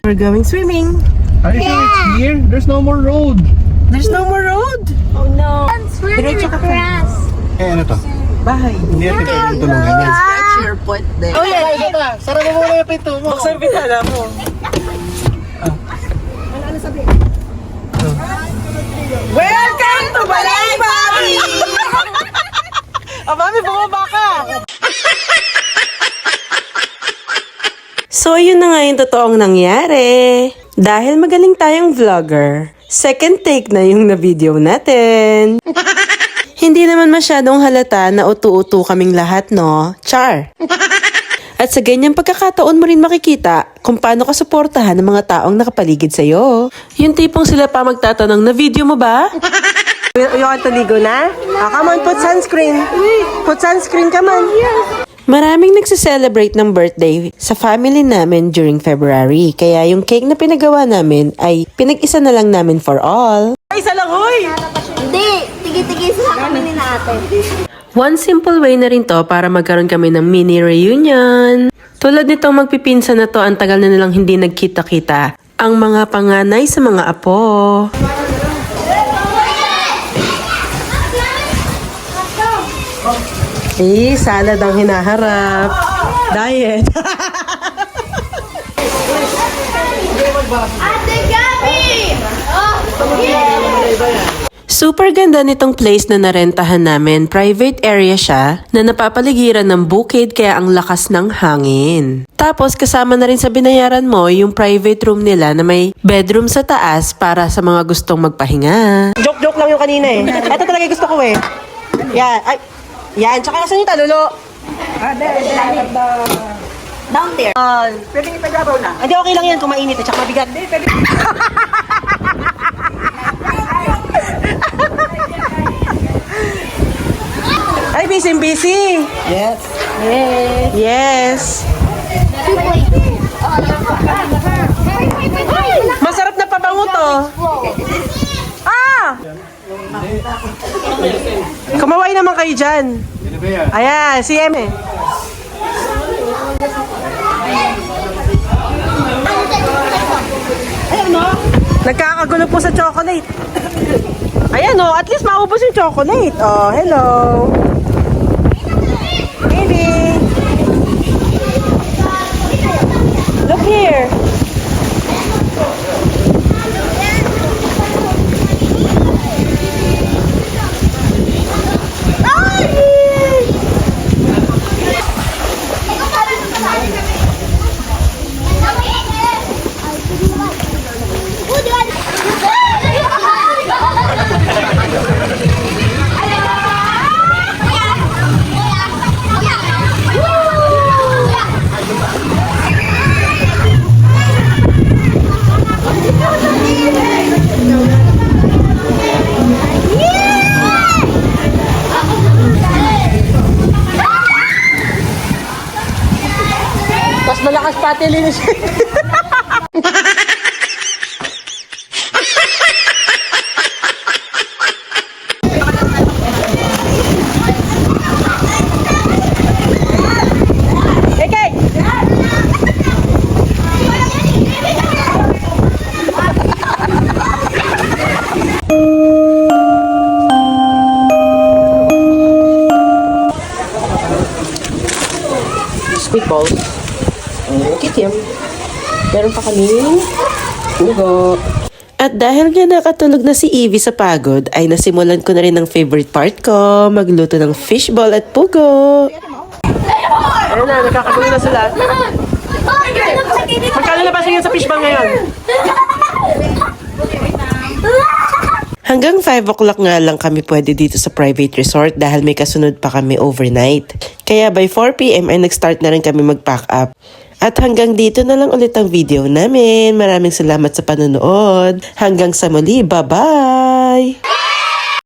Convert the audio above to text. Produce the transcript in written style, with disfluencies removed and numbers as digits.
We're going swimming. Are you sure it's here? There's no more road. There's no more road. Oh no. We're in Diretso the ka pa. grass. Eh, ano to? Bahay. Hindi natin pwedeng tulungan yan. Scratch your foot there. Oh, yeah, ito na. Sara mo muna yung pinto mo. Buksan bitala mo. Welcome to Balay Bobby! Mami, bumaba ka! So, yun na nga yung totoong nangyari. Dahil magaling tayong vlogger, second take na yung na-video natin. Hindi naman masyadong halata na utu-utu kaming lahat, no? Char! At sa ganyang pagkakataon mo rin makikita kung paano ka suportahan ng mga taong nakapaligid sa'yo. Yung tipong sila pa magtatanong, na video mo ba? You want to ligo na? Come on, put sunscreen. Put sunscreen, come on. Maraming nagsiselebrate ng birthday sa family namin during February. Kaya yung cake na pinagawa namin ay pinag-isa na lang namin for all. Isa lang, hoy! Hindi. Tigi-tigi sila kami ni ate. One simple way na rin to para magkaroon kami ng mini reunion. Tulad nitong magpipinsan na to, ang tagal na nilang hindi nagkita-kita. Ang mga panganay sa mga apo. Salad ang hinaharap. Diet. Ate Gabi! Super ganda nitong place na narentahan namin. Private area siya na napapaligiran ng bukid kaya ang lakas ng hangin. Tapos kasama na rin sa binayaran mo yung private room nila na may bedroom sa taas para sa mga gustong magpahinga. Joke-joke lang yung kanina eh. Ito talaga gusto ko eh. Yan. Ay. Yan. Tsaka nasan yung talulo? Down there. Pwedeng ipagabaw na. Hindi, okay lang yan kung mainit at tsaka mabigat. Hindi, pwede. Ay, busy. Yes. Yes. Masarap na pabango to. Ah! Kumaway naman kayo dyan. Ano ba yan? Ayan, si Eme. Nagkakagulo po sa chocolate. Ayan o, at least maubos yung chocolate. Oh, hello. Baby. Look here. Mas malakas pati linis. Sweet balls. Kitim. Meron pa kaming ugo. At dahil nga nakatulog na si Evie sa pagod, ay nasimulan ko na rin ang favorite part ko, magluto ng fishball at pugo. Ayun na, nakakagulo na sila. Magkano na ba sa fishball ngayon? Hanggang 5 o'clock nga lang kami pwede dito sa private resort dahil may kasunod pa kami overnight. Kaya by 4 p.m. ay nag-start na rin kami mag-pack up. At hanggang dito na lang ulit ang video namin. Maraming salamat sa panonood. Hanggang sa muli. Bye-bye!